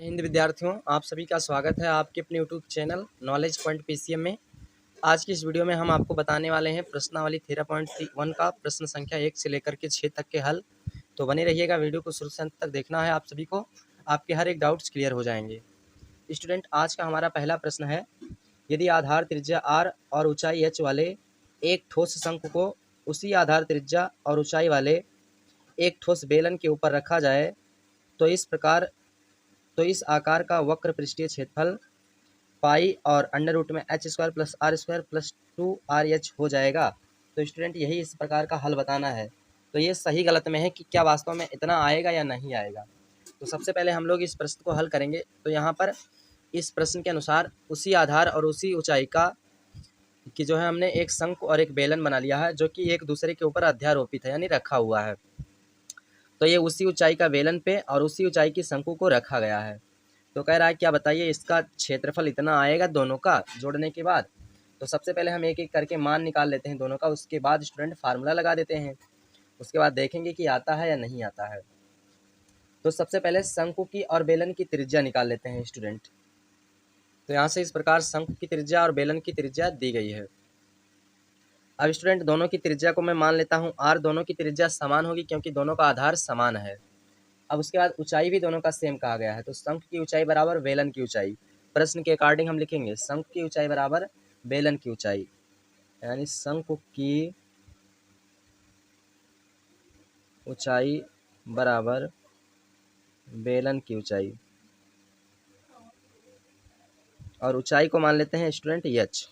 हिंद विद्यार्थियों, आप सभी का स्वागत है आपके अपने YouTube channel knowledge point PCM में। आज की इस वीडियो में हम आपको बताने वाले हैं प्रश्नावली 13.1 का प्रश्न संख्या 1 से लेकर के 6 तक के हल। तो बने रहिएगा, वीडियो को शुरू से अंत तक देखना है आप सभी को, आपके हर एक डाउट्स क्लियर हो जाएंगे। स्टूडेंट, आज का हमारा पहला प्रश्न है, यदि आधार त्रिज्या r और ऊंचाई h वाले एक ठोस शंकु को उसी आधार त्रिज्या और ऊंचाई वाले एक ठोस बेलन के ऊपर रखा जाए तो इस आकार का वक्र पृष्ठीय क्षेत्रफल पाई और अंडर रूट में h square plus R square plus 2RH हो जाएगा। तो स्टूडेंट, यही इस प्रकार का हल बताना है। तो ये सही गलत में है कि क्या वास्तव में इतना आएगा या नहीं आएगा। तो सबसे पहले हम लोग इस प्रश्न को हल करेंगे। तो यहाँ पर इस प्रश्न के अनुसार उसी आधार और उसी ऊंचाई का कि जो है हमने एक शंकु और एक बेलन बना लिया है, जो कि एक दूसरे के ऊपर अध्यारोपित है यानी रखा हुआ है। तो ये उसी ऊंचाई का बेलन पे और उसी ऊंचाई की शंकु को रखा गया है। तो कह रहा है क्या बताइए इसका क्षेत्रफल इतना आएगा दोनों का जोड़ने के बाद। तो सबसे पहले हम एक एक करके मान निकाल लेते हैं दोनों का, उसके बाद स्टूडेंट फार्मूला लगा देते हैं, उसके बाद देखेंगे कि आता है या नहीं आता है। तो सबसे पहले शंकु की और बेलन की त्रिज्या निकाल लेते हैं स्टूडेंट। तो यहाँ से इस प्रकार शंकु की त्रिज्या और बेलन की त्रिज्या दी गई है। अब स्टूडेंट, दोनों की त्रिज्या को मैं मान लेता हूँ r। दोनों की त्रिज्या समान होगी क्योंकि दोनों का आधार समान है। अब उसके बाद ऊंचाई भी दोनों का सेम कहा गया है, तो शंकु की ऊंचाई बराबर बेलन की ऊंचाई। प्रश्न के अकॉर्डिंग हम लिखेंगे शंकु की ऊंचाई बराबर बेलन की ऊंचाई, यानी शंकु की ऊंचाई बराबर बेलन की ऊंचाई, और ऊंचाई को मान लेते हैं स्टूडेंट h।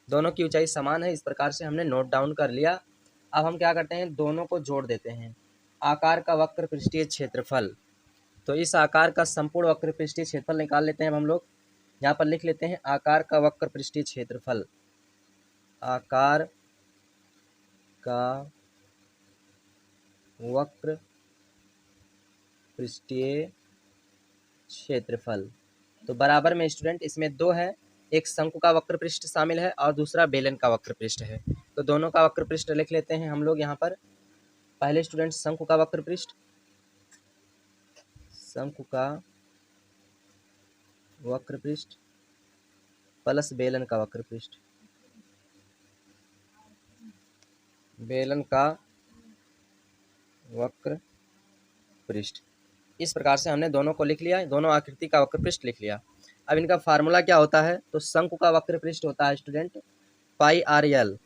दोनों की ऊंचाई समान है, इस प्रकार से हमने नोट डाउन कर लिया। अब हम क्या करते हैं, दोनों को जोड़ देते हैं। आकार का वक्र पृष्ठीय क्षेत्रफल, तो इस आकार का संपूर्ण वक्र पृष्ठीय क्षेत्रफल निकाल लेते हैं। हम लोग यहाँ पर लिख लेते हैं आकार का वक्र पृष्ठीय क्षेत्रफल। आकार का वक्र पृष्ठीय क्षेत्रफल, तो बराबर में स्टूडेंट इसमें दो है, एक शंकु का वक्र पृष्ठ शामिल है और दूसरा बेलन का वक्र पृष्ठ है। तो दोनों का वक्र पृष्ठ लिख लेते हैं हम लोग यहाँ पर। पहले स्टूडेंट शंकु का वक्र पृष्ठ, शंकु का वक्र पृष्ठ प्लस बेलन का वक्र पृष्ठ, बेलन का वक्र पृष्ठ। इस प्रकार से हमने दोनों को लिख लिया, दोनों आकृति का वक्र पृष्ठ लिख लिया। अब इनका फार्मूला क्या होता है, तो शंकु का वक्र पृष्ठ होता है student pi R L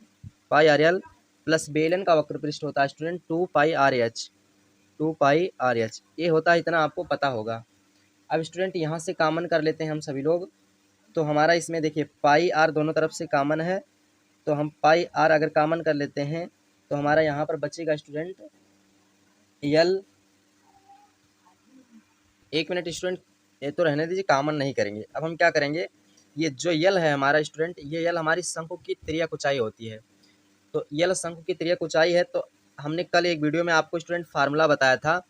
plus बेलन का वक्र पृष्ठ होता है स्टूडेंट 2πr/h। ये होता है, इतना आपको पता होगा। अब स्टूडेंट यहाँ से कॉमन कर लेते हैं हम सभी लोग। तो हमारा इसमें देखिए पाई आर दोनों तरफ से कॉमन है, तो हम पाई आर अगर कॉमन कर लेते हैं तो हमारा यहाँ पर बचेगा स्टूडेंट यल। एक मिनट स्टूडेंट, ये तो रहने दीजिए, कॉमन नहीं करेंगे। अब हम क्या करेंगे, ये जो यल है हमारा स्टूडेंट, ये यल हमारी शंकु की तिर्यक ऊंचाई होती है। तो यल शंकु की तिर्यक ऊंचाई है। तो हमने कल एक वीडियो में आपको स्टूडेंट फार्मूला बताया था,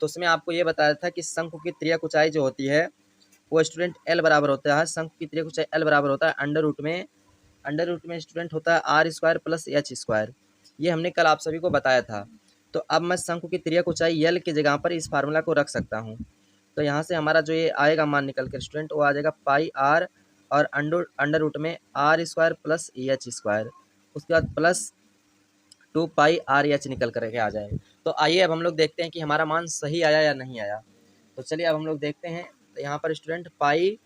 तो उसमें आपको ये बताया था कि शंकु की तिर्यक ऊंचाई जो होती है वो स्टूडेंट एल बराबर होता है, शंकु की तिर्यक ऊंचाई एल बराबर होता है अंडर रूट में स्टूडेंट होता है R square plus H square. ये हमने कल आप सभी को बताया था। तो अब मैं शंकु की तिर्यक ऊंचाई यल की जगह पर इस फार्मूला को रख सकता हूँ। तो यहाँ से हमारा जो ये आएगा मान निकल कर स्टूडेंट, वो आ जाएगा पाई आर और अंडर रूट में R square plus H square, उसके बाद प्लस 2πr/h निकल करके आ जाए। तो आइए अब हम लोग देखते हैं कि हमारा मान सही आया या नहीं आया। तो चलिए अब हम लोग देखते हैं। तो यहाँ पर स्टूडेंट पाई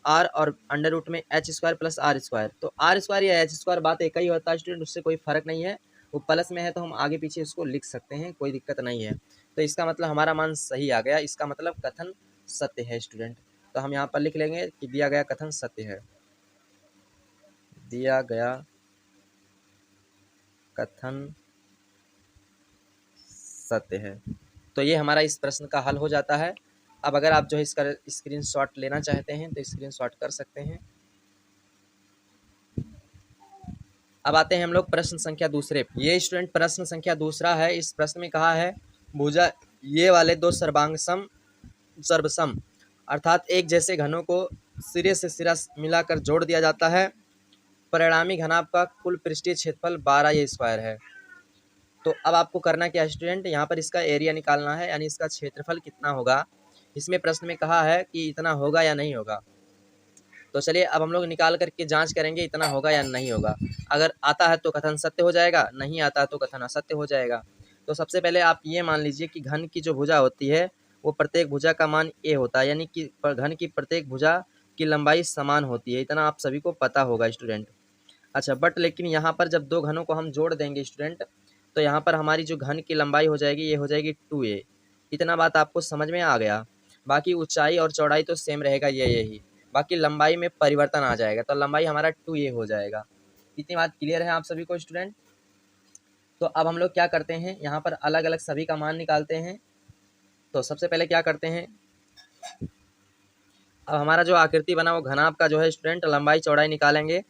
आर और अंडर रूट में H square plus R square, तो आर स्क्वायर या एच स्क्वायर बात एक ही होता है स्टूडेंट, उससे कोई फर्क नहीं है। वो प्लस में है तो हम आगे पीछे उसको लिख सकते हैं, कोई दिक्कत नहीं है। तो इसका मतलब हमारा मान सही आ गया, इसका मतलब कथन सत्य है स्टूडेंट। तो हम यहाँ पर लिख लेंगे कि दिया गया कथन सत्य है, दिया गया कथन सत्य है। तो ये हमारा इस प्रश्न का हल हो जाता है। अब अगर आप जो है इसका स्क्रीनशॉट लेना चाहते हैं तो स्क्रीनशॉट कर सकते हैं। अब आते हैं हम लोग प्रश्न संख्या दूसरे। ये स्टूडेंट प्रश्न संख्या दूसरा है। इस प्रश्न में कहा है भुजा ये वाले दो सर्वसम अर्थात एक जैसे घनों को सिरे से सिरा मिलाकर जोड़ दिया जाता है। परिणामी घनाभ का कुल पृष्ठीय क्षेत्रफल 12 स्क्वायर है। तो अब आपको करना क्या है स्टूडेंट, यहाँ पर इसका एरिया निकालना है, यानी इसका क्षेत्रफल कितना होगा इसमें प्रश्न में कहा है कि इतना होगा या नहीं होगा। तो चलिए अब हम लोग निकाल करके जांच करेंगे इतना होगा या नहीं होगा। अगर आता है तो कथन सत्य हो जाएगा, नहीं आता है तो कथन असत्य हो जाएगा। तो सबसे पहले आप ये मान लीजिए कि घन की जो भुजा होती है वो प्रत्येक भुजा का मान ए होता है, यानी कि घन की प्रत्येक भुजा की लंबाई समान होती है। इतना आप सभी को पता होगा स्टूडेंट। अच्छा, बट लेकिन यहाँ पर जब दो घनों को हम जोड़ देंगे स्टूडेंट, तो यहाँ पर हमारी जो घन की लंबाई हो जाएगी ये हो जाएगी 2a। इतना बात आपको समझ में आ गया। बाकी ऊंचाई और चौड़ाई तो सेम रहेगा यही, बाकी लंबाई में परिवर्तन आ जाएगा, तो लंबाई हमारा 2a हो जाएगा। इतनी बात क्लियर है आप सभी को स्टूडेंट। तो अब हम लोग क्या करते हैं, यहाँ पर अलग अलग सभी का मान निकालते हैं। तो सबसे पहले क्या करते हैं, अब हमारा जो आकृति बना वो घनाभ का जो है स्टूडेंट लंबाई चौड़ाई निकालेंगे।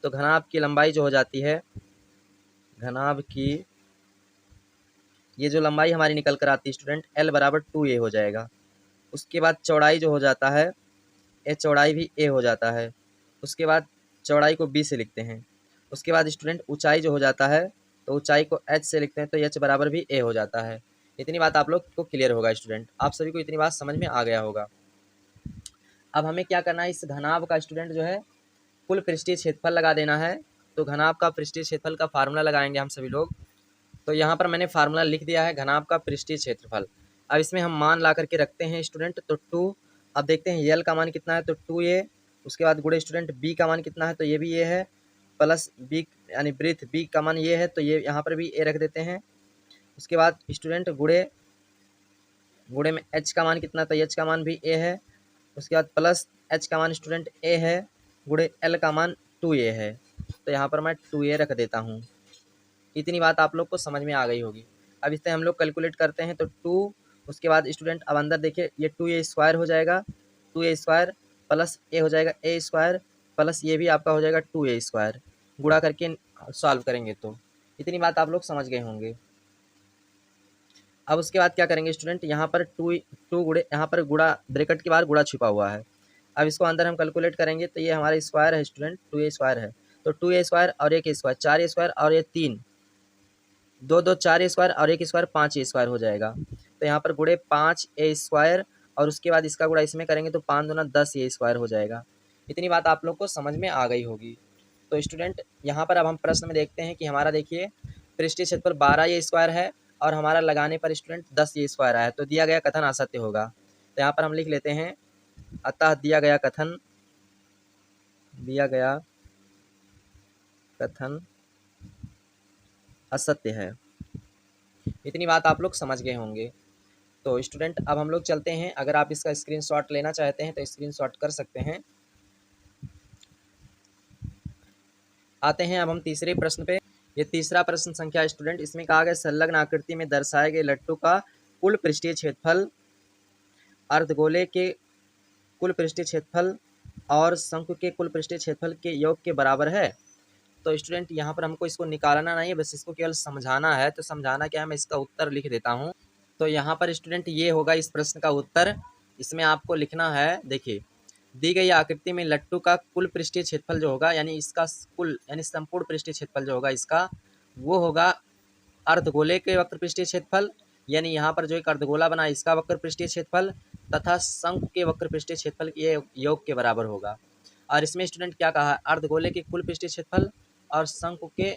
तो घनाभ की लंबाई जो हो जाती है, घनाभ की ये जो लंबाई हमारी निकल कर आती है स्टूडेंट L बराबर 2a हो जाएगा। उसके बाद चौड़ाई जो हो जाता है, ये चौड़ाई भी a हो जाता है। उसके बाद चौड़ाई को b से लिखते हैं। उसके बाद स्टूडेंट ऊंचाई जो हो जाता है, तो ऊंचाई को h से लिखते हैं, तो h बराबर भी a हो जाता है। इतनी बात आप लोग को क्लियर होगा स्टूडेंट, आप सभी को इतनी बात समझ में आ गया होगा। अब हमें क्या करना है, इस घनाभ का स्टूडेंट जो है कुल पृष्ठीय क्षेत्रफल लगा देना है। तो घनाभ का पृष्ठीय क्षेत्रफल का फार्मूला लगाएंगे हम सभी लोग। तो यहाँ पर मैंने फार्मूला लिख दिया है घनाभ का पृष्ठीय क्षेत्रफल। अब इसमें हम मान ला करके रखते हैं स्टूडेंट, तो 2। अब देखते हैं यल का मान कितना है, तो 2a। उसके बाद गुणे स्टूडेंट b का मान कितना है, तो ये भी ये है, प्लस b यानी ब्रीथ b का मान ये है, तो ये यहाँ पर भी a रख देते हैं। उसके बाद स्टूडेंट गुणे में h का मान कितना, तो h का मान भी a है। उसके बाद प्लस h का मान स्टूडेंट a है, गुणे l का मान 2a है, तो यहाँ पर मैं 2a रख देता हूँ। इतनी बात आप लोग को समझ में आ गई होगी। अब इससे हम लोग कैलकुलेट करते हैं, तो 2 उसके बाद स्टूडेंट अब अंदर देखिए ये 2a स्क्वायर हो जाएगा, 2a स्क्वायर प्लस a हो जाएगा a स्क्वायर, प्लस ये भी आपका हो जाएगा 2a स्क्वायर, गुणा करके सॉल्व करेंगे तो इतनी बात आप लोग समझ गए होंगे। अब उसके बाद क्या करेंगे स्टूडेंट, यहाँ पर टू गुणे, यहाँ पर गुणा ब्रैकेट के बाहर गुणा छिपा हुआ है। अब इसको अंदर हम कैलकुलेट करेंगे, तो ये हमारा स्क्वायर है स्टूडेंट, 2a स्क्वायर है, तो 2a स्क्वायर और एक स्क्वायर 4a स्क्वायर और ये 3, 2 4 स्क्वायर और एक स्क्वायर 5 स्क्वायर हो जाएगा। तो यहाँ पर गुणे 5a स्क्वायर और उसके बाद इसका गुणा इसमें करेंगे तो 5 दूना 10a स्क्वायर हो जाएगा। इतनी बात आप लोग को समझ में आ गई होगी। तो स्टूडेंट यहाँ पर अब हम प्रश्न में देखते हैं कि हमारा देखिए पृष्ठीय क्षेत्रफल 12a स्क्वायर है और हमारा लगाने पर स्टूडेंट 10a स्क्वायर आया, तो दिया गया कथन असत्य होगा। तो यहाँ पर हम लिख लेते हैं, अतः दिया गया कथन असत्य है। इतनी बात आप लोग समझ गए होंगे। तो स्टूडेंट अब हम लोग चलते हैं, अगर आप इसका स्क्रीनशॉट लेना चाहते हैं तो स्क्रीनशॉट कर सकते हैं। आते हैं अब हम तीसरे प्रश्न पे। ये तीसरा प्रश्न संख्या स्टूडेंट, इसमें कहा गया संलग्न आकृति में दर्शाए गए लट्टू का कुल पृष्ठीय क्षेत्रफल अर्धगोले के कुल पृष्ठीय क्षेत्रफल और शंकु के कुल पृष्ठीय क्षेत्रफल के योग के बराबर है। तो स्टूडेंट यहाँ पर हमको इसको निकालना नहीं है, बस इसको केवल समझाना है। तो समझाना क्या है, मैं इसका उत्तर लिख देता हूँ। तो यहाँ पर स्टूडेंट ये होगा इस प्रश्न का उत्तर। इसमें आपको लिखना है, देखिए दी गई आकृति में लट्टू का कुल पृष्ठीय क्षेत्रफल जो होगा, यानी इसका कुल यानी संपूर्ण पृष्ठीय क्षेत्रफल जो होगा इसका, वो होगा अर्धगोले के वक्र पृष्ठीय क्षेत्रफल, यानी यहाँ पर जो एक अर्धगोला बना इसका वक्र पृष्ठीय क्षेत्रफल तथा शंकु के वक्र पृष्ठीय क्षेत्रफल ये योग के बराबर होगा। और इसमें स्टूडेंट क्या कहा है, अर्धगोले के कुल पृष्ठीय क्षेत्रफल और शंकु के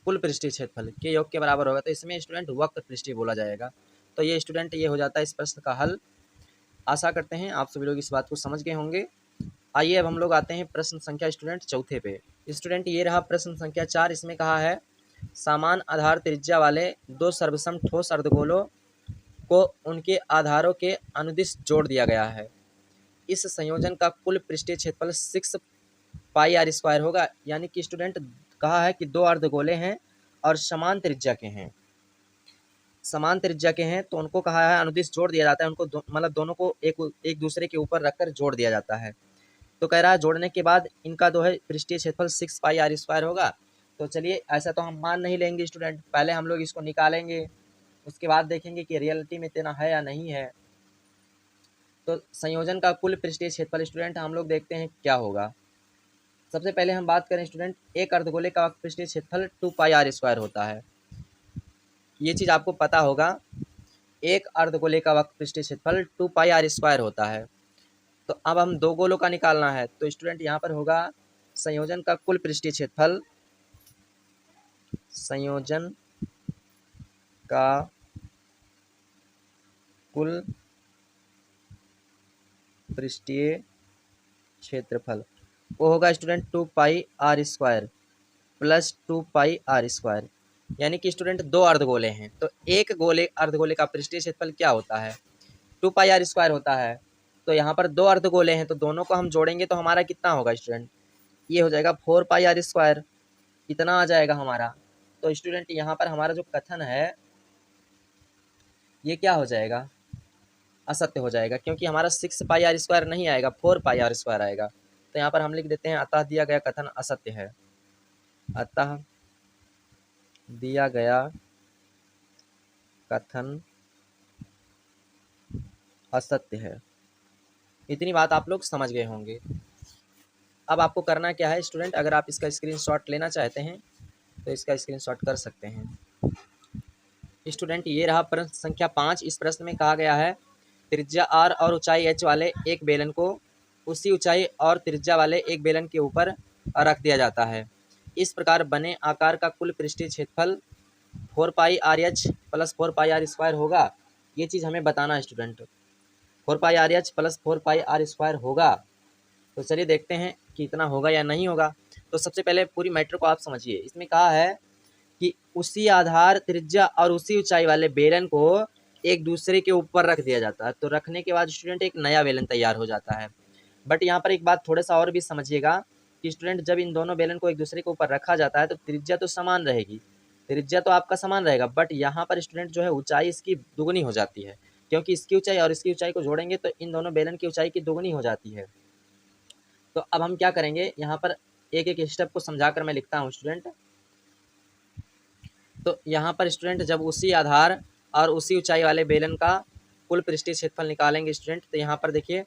कुल पृष्ठीय क्षेत्रफल के योग के बराबर होगा, तो इसमें स्टूडेंट वक्र पृष्ठीय बोला जाएगा। तो ये स्टूडेंट ये हो जाता है इस प्रश्न का हल। आशा करते हैं आप सभी लोग इस बात को समझ गए होंगे। आइए अब हम लोग आते हैं प्रश्न संख्या स्टूडेंट चौथे पे। स्टूडेंट ये रहा प्रश्न संख्या 4। इसमें कहा है समान आधार त्रिज्या वाले दो सर्वसम ठोस अर्धगोलों को उनके आधारों के अनुदिश जोड़ दिया गया है। इस संयोजन का कुल पृष्ठीय क्षेत्रफल 6 पाई आर स्क्वायर होगा। यानी कि स्टूडेंट कहा है कि दो अर्धगोले हैं और समान त्रिज्या के हैं, तो उनको कहा है अनुदिश जोड़ दिया जाता है, उनको मतलब दोनों को एक दूसरे के ऊपर रखकर जोड़ दिया जाता है। तो कह रहा है जोड़ने के बाद इनका जो है पृष्ठीय क्षेत्रफल 6 पाई आर स्क्वायर होगा। तो चलिए ऐसा तो हम मान नहीं लेंगे स्टूडेंट, पहले हम लोग इसको निकालेंगे, उसके बाद देखेंगे कि रियलिटी में इतना है या नहीं है। तो संयोजन का कुल पृष्ठीय क्षेत्रफल स्टूडेंट हम लोग देखते हैं क्या होगा। सबसे पहले हम बात करें स्टूडेंट, एक अर्धगोले का पृष्ठीय क्षेत्रफल 2 पाई आर स्क्वायर होता है, ये चीज़ आपको पता होगा। एक अर्धगोले का वक्र पृष्ठीय क्षेत्रफल 2 पाई आर स्क्वायर होता है। तो अब हम दो गोलों का निकालना है, तो स्टूडेंट यहाँ पर होगा संयोजन का कुल पृष्ठीय क्षेत्रफल, संयोजन का कुल पृष्ठीय क्षेत्रफल वो होगा student 2 pi R square plus 2 pi R square. यानी कि स्टूडेंट दो अर्धगोले हैं, तो एक गोले अर्धगोले का पृष्ठीय क्षेत्रफल क्या होता है, 2 पाई आर स्क्वायर होता है। तो यहाँ पर दो अर्धगोले हैं, तो दोनों को हम जोड़ेंगे तो हमारा कितना होगा स्टूडेंट, ये हो जाएगा 4 पाई आर स्क्वायर, इतना आ जाएगा हमारा। तो स्टूडेंट यहाँ पर हमारा जो कथन है ये क्या हो जाएगा, असत्य हो जाएगा, क्योंकि हमारा 6 पाई आर स्क्वायर नहीं आएगा, 4 पाई आर स्क्वायर आएगा। तो यहाँ पर हम लिख देते हैं अतः दिया गया कथन असत्य है, अतः दिया गया कथन असत्य है। इतनी बात आप लोग समझ गए होंगे। अब आपको करना क्या है स्टूडेंट, अगर आप इसका स्क्रीनशॉट लेना चाहते हैं तो इसका स्क्रीनशॉट कर सकते हैं। स्टूडेंट ये रहा प्रश्न संख्या 5। इस प्रश्न में कहा गया है त्रिज्या r और ऊंचाई h वाले एक बेलन को उसी ऊंचाई और त्रिज्या वाले एक बेलन के ऊपर रख दिया जाता है। इस प्रकार बने आकार का कुल पृष्ठीय क्षेत्रफल 4 pi R H plus 4 pi R square होगा। ये चीज़ हमें बताना है student, 4 pi R H plus 4 pi R square होगा। तो चलिए देखते हैं कि इतना होगा या नहीं होगा। तो सबसे पहले पूरी मैटर को आप समझिए। इसमें कहा है कि उसी आधार त्रिज्या और उसी ऊंचाई वाले बेलन को एक दूसरे के ऊपर रख दिया जाता है। तो रखने के बाद स्टूडेंट एक नया बेलन तैयार हो जाता है। बट यहाँ पर एक बात थोड़ा सा और भी समझिएगा कि स्टूडेंट जब इन दोनों बेलन को एक दूसरे के ऊपर रखा जाता है तो त्रिज्या तो समान रहेगी, त्रिज्या तो आपका समान रहेगा, बट यहाँ पर स्टूडेंट जो है ऊंचाई इसकी दुगनी हो जाती है, क्योंकि इसकी ऊंचाई और इसकी ऊंचाई को जोड़ेंगे तो इन दोनों बेलन की ऊंचाई की दुगनी हो जाती है। तो अब हम क्या करेंगे, यहाँ पर एक एक स्टेप को समझा कर मैं लिखता हूँ स्टूडेंट। तो यहाँ पर स्टूडेंट जब उसी आधार और उसी ऊंचाई वाले बेलन का कुल पृष्ठीय क्षेत्रफल निकालेंगे स्टूडेंट, तो यहाँ पर देखिए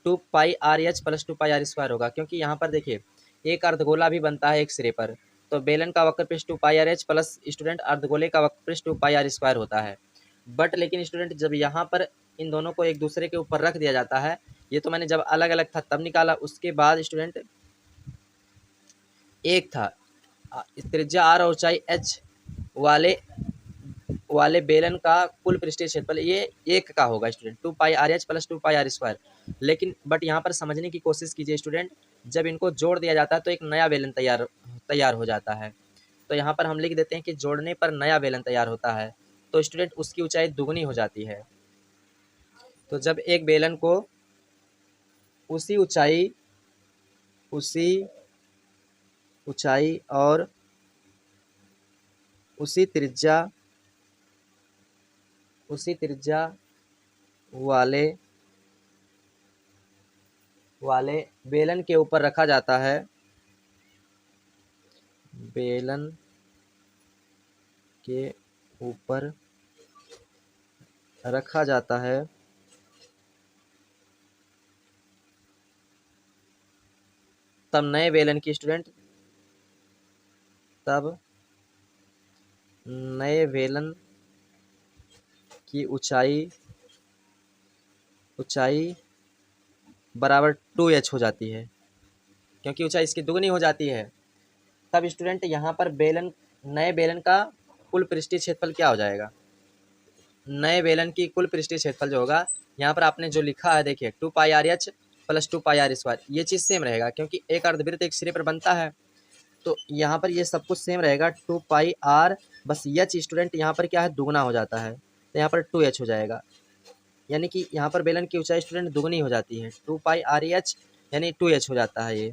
2 pi R H plus 2 pi R square होगा, क्योंकि यहाँ पर देखिए एक अर्धगोला भी बनता है एक सिरे पर। तो बेलन का वक्र पृष्ठ 2 pi R H plus student अर्धगोले का वक्र पृष्ठ 2 पाई आर स्क्वायर होता है। बट लेकिन स्टूडेंट जब यहाँ पर इन दोनों को एक दूसरे के ऊपर रख दिया जाता है, ये तो मैंने जब अलग अलग था तब निकाला, उसके बाद स्टूडेंट एक था त्रिज्या आर और ऊंचाई एच वाले बेलन का कुल पृष्ठीय क्षेत्रफल ये एक का होगा student, 2 pi R H plus 2 pi R square. लेकिन बट यहाँ पर समझने की कोशिश कीजिए स्टूडेंट, जब इनको जोड़ दिया जाता है तो एक नया बेलन तैयार हो जाता है। तो यहाँ पर हम लिख देते हैं कि जोड़ने पर नया बेलन तैयार होता है, तो स्टूडेंट उसकी ऊंचाई दुगनी हो जाती है। तो जब एक बेलन को उसी ऊंचाई और उसी त्रिज्या वाले बेलन के ऊपर रखा जाता है, बेलन के ऊपर रखा जाता है तब नए बेलन की स्टूडेंट तब नए बेलन की ऊंचाई बराबर 2h हो जाती है, क्योंकि ऊंचाई इसकी दुगनी हो जाती है। तब स्टूडेंट यहाँ पर नए बेलन का कुल पृष्ठीय क्षेत्रफल क्या हो जाएगा, नए बेलन की कुल पृष्ठीय क्षेत्रफल जो होगा, यहाँ पर आपने जो लिखा है देखिए 2 pi R H plus 2 pi R square, ये चीज़ सेम रहेगा क्योंकि एक अर्धवृत्त एक सिरे पर बनता है। तो यहाँ पर ये सब कुछ सेम रहेगा 2 पाई आर, बस एच स्टूडेंट यहाँ पर क्या है दुगना हो जाता है, तो यहाँ पर 2h हो जाएगा। यानी कि यहाँ पर बेलन की ऊंचाई स्टूडेंट दुगनी हो जाती है, 2 पाई आर एच यानी 2h हो जाता है ये।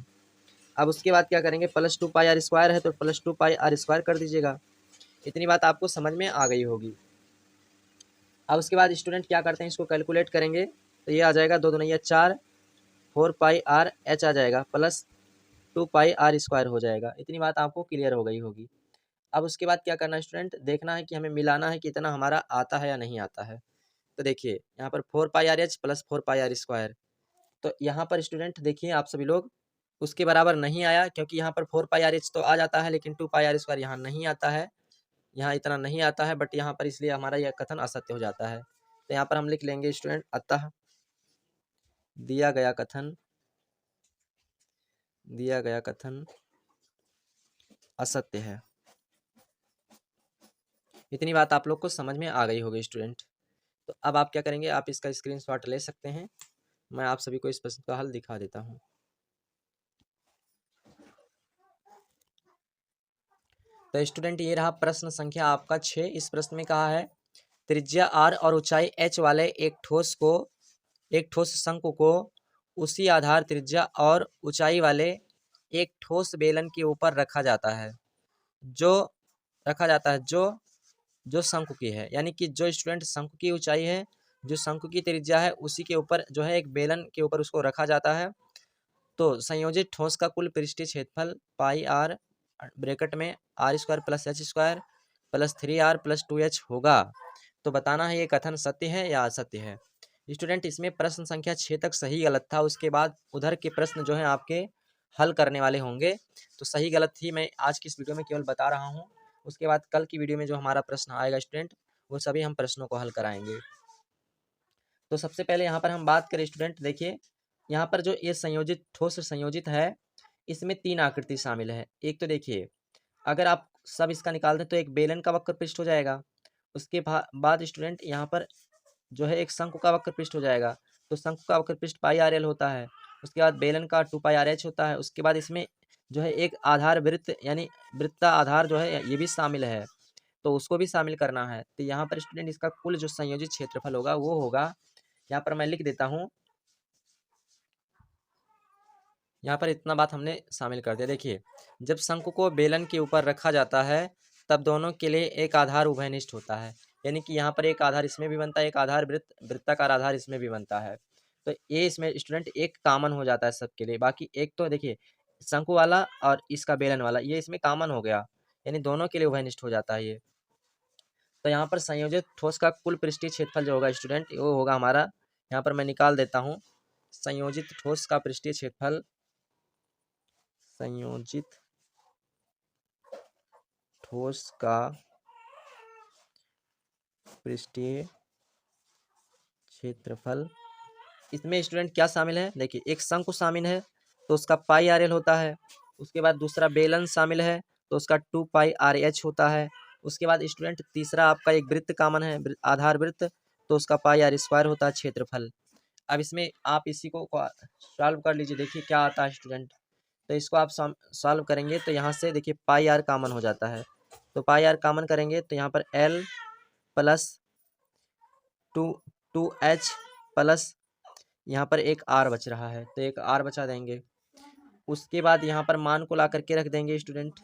अब उसके बाद क्या करेंगे, प्लस 2 पाई आर स्क्वायर है तो प्लस 2 पाई आर स्क्वायर कर दीजिएगा। इतनी बात आपको समझ में आ गई होगी। अब उसके बाद स्टूडेंट क्या करते हैं, इसको कैलकुलेट करेंगे तो ये आ जाएगा 2 दूनी 4, 4 पाई आर एच आ जाएगा प्लस 2 पाई आर स्क्वायर हो जाएगा। इतनी बात आपको क्लियर हो गई होगी। अब उसके बाद क्या करना है स्टूडेंट, देखना है कि हमें मिलाना है कि इतना हमारा आता है या नहीं आता है। तो देखिए यहाँ पर 4 pi R H plus 4 pi R square, तो यहाँ पर स्टूडेंट देखिए आप सभी लोग उसके बराबर नहीं आया, क्योंकि यहाँ पर 4 पाई आर एच तो आ जाता है लेकिन 2 पाई आर स्क्वायर यहाँ नहीं आता है, यहाँ इतना नहीं आता है, बट यहाँ पर इसलिए हमारा यह कथन असत्य हो जाता है। तो यहाँ पर हम लिख लेंगे स्टूडेंट, अतः दिया गया कथन असत्य है। इतनी बात आप लोग को समझ में आ गई होगी स्टूडेंट। तो अब आप क्या करेंगे, आप इसका स्क्रीनशॉट ले सकते हैं। मैं आप सभी को इस प्रश्न का हल दिखा देता हूँ। तो स्टूडेंट ये रहा प्रश्न संख्या आपका 6। इस प्रश्न में कहा है त्रिज्या r और ऊंचाई h वाले एक ठोस शंकु को उसी आधार त्रिज्या और ऊंचाई वाले एक ठोस बेलन के ऊपर रखा जाता है जो शंकु की है। यानी कि जो स्टूडेंट शंकु की ऊंचाई है, जो शंकु की त्रिज्या है, उसी के ऊपर जो है एक बेलन के ऊपर उसको रखा जाता है। तो संयोजित ठोस का कुल पृष्ठीय क्षेत्रफल पाई आर ब्रैकेट में r² + h² + 3r + 2h होगा। तो बताना है ये कथन सत्य है या असत्य है। स्टूडेंट इसमें प्रश्न संख्या 6 तक सही गलत था, उसके बाद उधर के प्रश्न जो है आपके हल करने वाले होंगे। तो सही गलत ही मैं आज की इस वीडियो में केवल बता रहा हूँ। उसके बाद कल की वीडियो में जो हमारा प्रश्न आएगा स्टूडेंट, वो सभी हम प्रश्नों को हल कराएंगे। तो सबसे पहले यहाँ पर हम बात करें स्टूडेंट, देखिए यहाँ पर जो ये संयोजित ठोस संयोजित है, इसमें 3 आकृति शामिल है। एक तो देखिए, अगर आप सब इसका निकाल दें तो एक बेलन का वक्र पृष्ठ हो जाएगा। उसके बाद स्टूडेंट यहाँ पर जो है एक शंकु का वक्र पृष्ठ हो जाएगा। तो शंकु का वक्र पृष्ठ पाई आर एल होता है। उसके बाद बेलन का 2 पाई आर एच होता है। उसके बाद इसमें जो है एक आधार वृत्त यानी वृत्ता आधार जो है ये भी शामिल है, तो उसको भी शामिल करना है। तो यहाँ पर स्टूडेंट इसका कुल जो संयोजित क्षेत्रफल होगा वो होगा, यहाँ पर मैं लिख देता हूँ, यहाँ पर इतना बात हमने शामिल कर दिया। देखिए, जब शंकु को बेलन के ऊपर रखा जाता है तब दोनों के लिए एक आधार उभयनिष्ठ होता है। यानी कि यहाँ पर एक आधार इसमें भी बनता है, एक आधार वृत्ताकार आधार इसमें भी बनता है। तो ये इसमें स्टूडेंट एक कॉमन हो जाता है सबके लिए। बाकी एक तो देखिए शंकु वाला और इसका बेलन वाला ये इसमें कॉमन हो गया, यानी दोनों के लिए उभयनिष्ठ हो जाता है ये। तो यहाँ पर संयोजित ठोस का कुल पृष्ठीय क्षेत्रफल जो होगा स्टूडेंट वो होगा हमारा, यहाँ पर मैं निकाल देता हूँ, संयोजित ठोस का पृष्ठीय क्षेत्रफल, संयोजित ठोस का पृष्ठीय क्षेत्रफल, इसमें स्टूडेंट क्या शामिल है, देखिए एक शंकु शामिल है तो उसका पाई आर एल होता है। उसके बाद दूसरा बेलन शामिल है तो उसका 2 पाई आर एच होता है। उसके बाद स्टूडेंट तीसरा आपका एक वृत्त कॉमन है, आधार वृत्त, तो उसका पाई आर स्क्वायर होता है क्षेत्रफल। अब इसमें आप इसी को सॉल्व कर लीजिए, देखिए क्या आता है स्टूडेंट। तो इसको आप सॉल्व करेंगे तो यहाँ से देखिए पाई आर कॉमन हो जाता है। तो पाई आर कॉमन करेंगे तो यहाँ पर एल प्लस 2h प्लस यहाँ पर एक आर बच रहा है तो एक आर बचा देंगे। उसके बाद यहाँ पर मान को ला करके रख देंगे स्टूडेंट।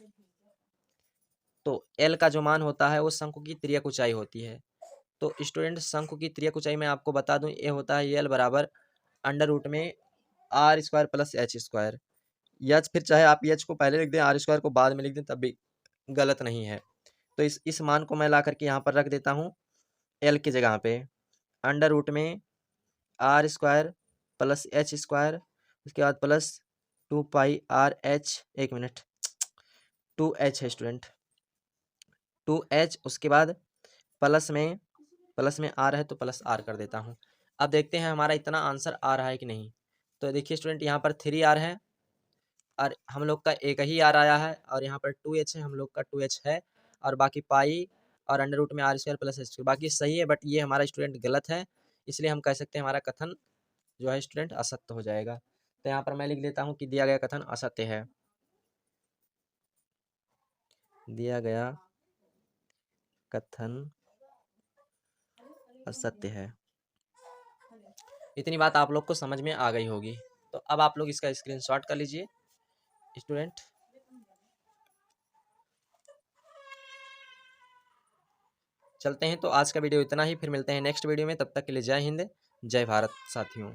तो एल का जो मान होता है वो शंकु की तिर्यक ऊंचाई होती है। तो स्टूडेंट शंकु की तिर्यक ऊंचाई में आपको बता दूं ये होता है एल बराबर √में r² + h²। यच फिर चाहे आप एच को पहले लिख दें r² को बाद में लिख दें तब भी गलत नहीं है। तो इस मान को मैं ला करके यहाँ पर रख देता हूँ एल की जगह पे, √में r² + h², उसके बाद प्लस 2 पाई आर एच, एक मिनट, 2h है स्टूडेंट, 2h, उसके बाद प्लस में आर है तो प्लस आर कर देता हूँ। अब देखते हैं हमारा इतना आंसर आ रहा है कि नहीं। तो देखिए स्टूडेंट यहाँ पर 3r है और हम लोग का एक ही आर आया है, और यहाँ पर 2h है, हम लोग का 2h है, और बाकी पाई और √में r² + h², बाकी सही है, बट ये हमारा स्टूडेंट गलत है। इसलिए हम कह सकते हैं हमारा कथन जो है स्टूडेंट असत्य हो जाएगा। तो यहाँ पर मैं लिख देता हूँ कि दिया गया कथन असत्य है, दिया गया कथन असत्य है। इतनी बात आप लोग को समझ में आ गई होगी। तो अब आप लोग इसका स्क्रीनशॉट कर लीजिए स्टूडेंट। चलते हैं, तो आज का वीडियो इतना ही, फिर मिलते हैं नेक्स्ट वीडियो में। तब तक के लिए जय हिंद, जय भारत साथियों।